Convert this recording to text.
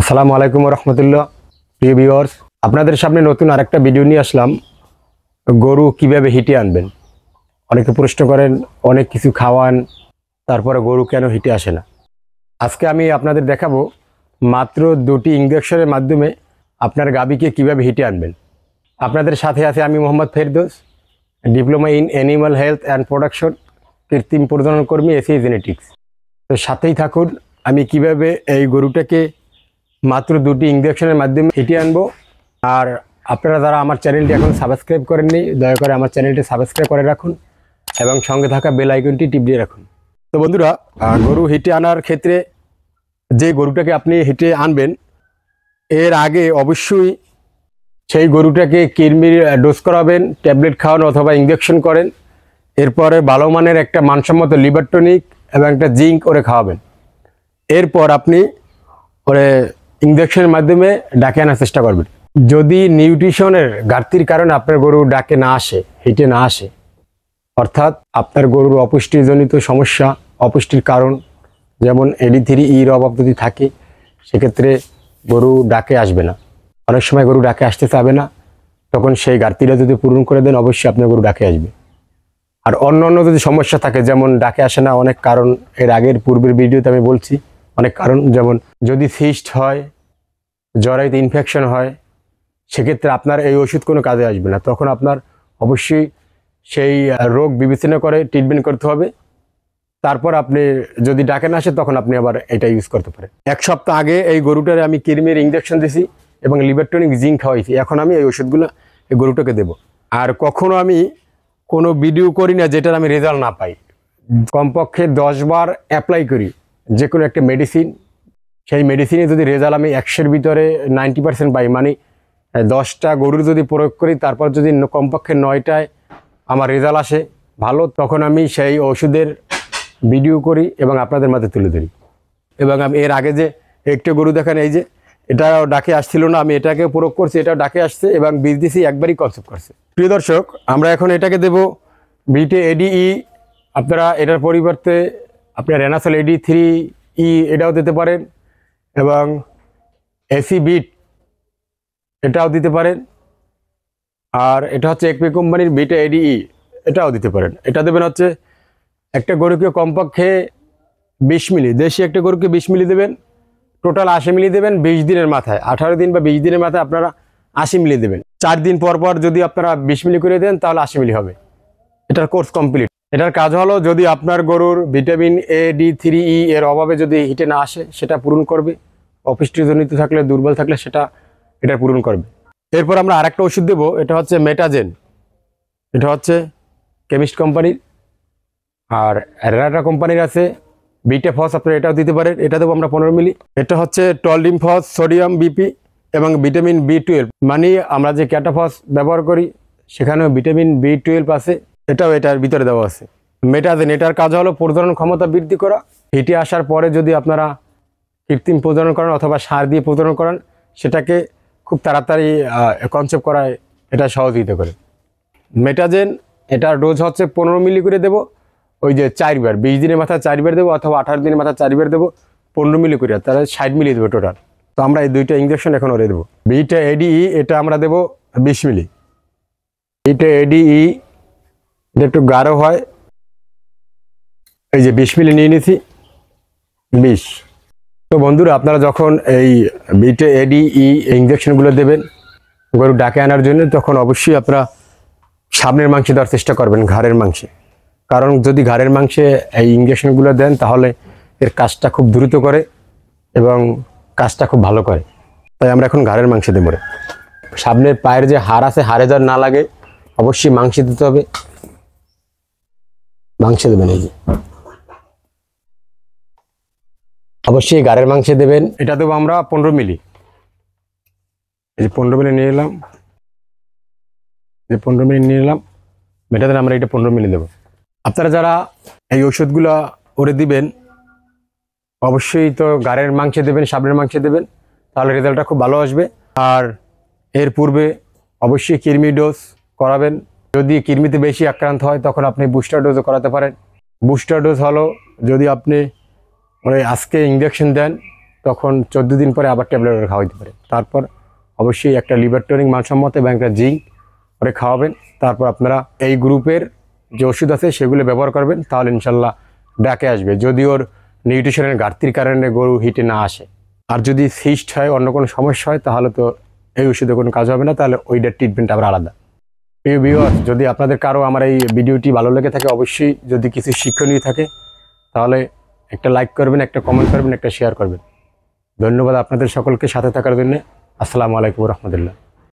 আসসালামু আলাইকুম রহমতুল্লাহ। প্রিয় ভিউয়ার্স, আপনাদের সামনে নতুন আরেকটা ভিডিও নিয়ে আসলাম। গরু কিভাবে হিটে আনবেন। অনেকে প্রশ্ন করেন, অনেক কিছু খাওয়ান, তারপরে গরু কেন হিটে আসে না। আজকে আমি আপনাদের দেখাবো মাত্র 2টি ইঞ্জেকশনের মাধ্যমে আপনার গাভীকে কিভাবে হিটে আনবেন। আপনাদের সাথে আছে আমি Mohammad Ferdous, diploma in animal health and production, কৃত্রিম প্রজনন কর্মী, এসিআই জেনেটিক্স। তো সাথেই থাকুন, আমি কিভাবে এই গরুটাকে মাত্র 2টি ইঞ্জেকশনের মাধ্যমে হিটে আনবো। আর আপনারা যারা আমার চ্যানেলটি এখন সাবস্ক্রাইব করেননি, দয়া করে আমার চ্যানেলটি সাবস্ক্রাইব করে রাখুন এবং সঙ্গে থাকা বেল আইকনটি টিপ দিয়ে রাখুন। তো বন্ধুরা, গরু হিটে আনার ক্ষেত্রে যে গরুটাকে আপনি হিটে আনবেন, এর আগে অবশ্যই সেই গরুটাকে কৃমির ডোজ করাবেন, ট্যাবলেট খাওয়ান অথবা ইঞ্জেকশন করেন। এরপরে ভালো মানের একটা মানসম্মত লিভার টনিক এবং একটা জিঙ্ক করে খাওয়াবেন। এরপর আপনি ওরে ইঞ্জেকশনের মাধ্যমে ডাকে আনার চেষ্টা করবেন। যদি নিউট্রিশনের ঘাটতির কারণে আপনার গরু ডাকে না আসে, হিটে না আসে, অর্থাৎ আপনার গরুর অপুষ্টিজনিত সমস্যা, অপুষ্টির কারণ যেমন AD3E অভাব যদি থাকে, সেক্ষেত্রে গরু ডাকে আসবে না। অনেক সময় গরু ডাকে আসতে চাবে না, তখন সেই ঘাটতিটা যদি পূরণ করে দেন, অবশ্যই আপনার গরু ডাকে আসবে। আর অন্য যদি সমস্যা থাকে, যেমন ডাকে আসে না অনেক কারণ, এর আগের পূর্বের ভিডিওতে আমি বলছি অনেক কারণ, যেমন যদি সিস্ট হয়, জরায়ুতে ইনফেকশন হয়, সেক্ষেত্রে আপনার এই ওষুধ কোনো কাজে আসবে না। তখন আপনার অবশ্যই সেই রোগ বিবেচনা করে ট্রিটমেন্ট করতে হবে। তারপর আপনি যদি ডাকে না আসে, তখন আপনি আবার এটা ইউজ করতে পারেন। 1 সপ্তাহ আগে এই গরুটারে আমি কৃমির ইঞ্জেকশন দিছি এবং লিভার টনিক জিঙ্ক খাওয়াইছি। এখন আমি এই ওষুধগুলো এই গরুটাকে দেব। আর কখনো আমি কোনো ভিডিও করি না যেটার আমি রেজাল্ট না পাই। কমপক্ষে 10 বার অ্যাপ্লাই করি যে কোনো একটা মেডিসিন। সেই মেডিসিনে যদি রেজাল্ট আমি 100-এর ভিতরে 90% পাই, মানে 10টা গরুর যদি প্রয়োগ করি, তারপর যদি কমপক্ষে 9টায় আমার রেজাল্ট আসে ভালো, তখন আমি সেই ওষুধের ভিডিও করি এবং আপনাদের মাঝে তুলে ধরি। এবং আমি এর আগে যে একটা গরু দেখেন, এই যে এটাও ডাকে আসছিল না, আমি এটাকে প্রয়োগ করছি, এটাও ডাকে আসছে এবং বীজ দিছি, একবারই কনসেপ্ট করছে। প্রিয় দর্শক, আমরা এখন এটাকে দেব বিটে ADE। আপনারা এটার পরিবর্তে আপনার রেনাসল AD3E এটাও দিতে পারেন এবং এসি বিট এটাও দিতে পারেন। আর এটা হচ্ছে একপি কোম্পানির বিটে ADE, এটাও দিতে পারেন। এটা দেবেন হচ্ছে একটা গরুকে কমপক্ষে 20 মিলি, দেশি একটা গরুকে 20 মিলি দেবেন, টোটাল 80 মিলি দেবেন 20 দিনের মাথায়। 18 দিন বা 20 দিনের মাথায় আপনারা 80 মিলি দেবেন। 4 দিন পর পর যদি আপনারা 20 মিলি করে দেন, তাহলে 80 মিলি হবে। এটার কোর্স কমপ্লিট। এটার কাজ হলো, যদি আপনার গরুর ভিটামিন AD3E এর অভাবে যদি হিটে না আসে, সেটা পূরণ করবে। অপুষ্টিজনিত থাকলে, দুর্বল থাকলে সেটা এটা পূরণ করবে। এরপর আমরা আরেকটা ওষুধ দেবো, এটা হচ্ছে মেটাজেন। এটা হচ্ছে কেমিস্ট কোম্পানির। আর রেনাটা কোম্পানির আছে বিটা ফস, আপনারা এটাও দিতে পারেন। এটা দেবো আমরা 15 মিলি। এটা হচ্ছে টলডিমফস, সোডিয়াম BP এবং ভিটামিন B12, মানে আমরা যে ক্যাটাফস ব্যবহার করি সেখানেও ভিটামিন B12 আছে, এটাও এটার ভিতরে দেওয়া আছে। মেটাজেন, এটার কাজ হলো প্রজনন ক্ষমতা বৃদ্ধি করা। হিটে আসার পরে যদি আপনারা কৃত্রিম প্রজনন করেন অথবা সার দিয়ে প্রজনন করেন, সেটাকে খুব তাড়াতাড়ি কনসেপ্ট করায় এটা সহযোগিতা করে। মেটাজেন, এটার ডোজ হচ্ছে 15 মিলি করে দেবো। ওই যে 4 বার, 20 দিনের মাথায় 4 বার দেবো অথবা 18 দিনের মাথায় 4 বার দেবো, 15 মিলি করে, তাহলে 60 মিলি দেবো টোটাল। তো আমরা এই 2টা ইঞ্জেকশন এখন ওরে দেবো। বিটা ADE এটা আমরা দেবো 20 মিলি। বিটা ADE এটা একটু গাঢ় হয়, এই যে 20 মিলি নিয়ে নিছি, 20। তো বন্ধুরা, আপনারা যখন এই বিটা ADE ইঞ্জেকশনগুলো দেবেন গরু ডাকে আনার জন্য, তখন অবশ্যই আপনারা সামনের মাংসে দেওয়ার চেষ্টা করবেন, ঘাড়ের মাংসে। কারণ যদি ঘাড়ের মাংসে এই ইঞ্জেকশনগুলো দেন, তাহলে এর কাজটা খুব দ্রুত করে এবং কাজটা খুব ভালো করে। তাই আমরা এখন ঘাড়ের মাংসে দেবো। সামনের পায়ের যে হাড় আছে, হাড়ে যেন না লাগে, অবশ্যই মাংসে দিতে হবে। মাংসে দেবেন, এই যে অবশ্যই ঘাড়ের মাংসে দেবেন। এটা দেবো আমরা 15 মিলি। এই যে 15 মিলি নিয়ে এলাম, এই 15 মিলি নিয়ে এলাম। মেটাজেন আমরা এটা 15 মিলি দেবো। আপনারা যারা এই ওষুধগুলো ওরে দিবেন, অবশ্যই তো ঘাড়ের মাংসে দেবেন, সামনের মাংসে দেবেন, তাহলে রেজাল্টটা খুব ভালো আসবে। আর এর পূর্বে অবশ্যই কৃমি ডোজ করাবেন। যদি কৃমিতে বেশি আক্রান্ত হয়, তখন আপনি বুস্টার ডোজও করাতে পারেন। বুস্টার ডোজ হলো, যদি আপনি আজকে ইঞ্জেকশন দেন, তখন 14 দিন পরে আবার ট্যাবলেট খাওয়াইতে পারে। তারপর অবশ্যই একটা লিভার টনিক মানসম্মত এবং একটা জিঙ্ক করে খাওয়াবেন। তারপর আপনারা এই গ্রুপের যে ওষুধ আছে সেগুলো ব্যবহার করবেন, তাহলে ইনশাল্লাহ ডাকে আসবে। যদি ওর নিউট্রিশনের ঘাটতির কারণে গরু হিটে না আসে, আর যদি সিস্ট হয়, অন্য কোনো সমস্যা হয়, তাহলে তো এই ওষুধে কোনো কাজ হবে না, তাহলে ওইটার ট্রিটমেন্ট আবার আলাদা। প্রিয় ভিউয়ার্স, যদি আপনাদের কারো আমার এই ভিডিওটি ভালো লেগে থাকে, অবশ্যই যদি কিছু শিক্ষণীয় থাকে তাহলে একটা লাইক করবেন, একটা কমেন্ট করবেন, একটা শেয়ার করবেন। ধন্যবাদ আপনাদের সকলকে সাথে থাকার জন্য। আসসালামু আলাইকুম রহমতুল্লাহ।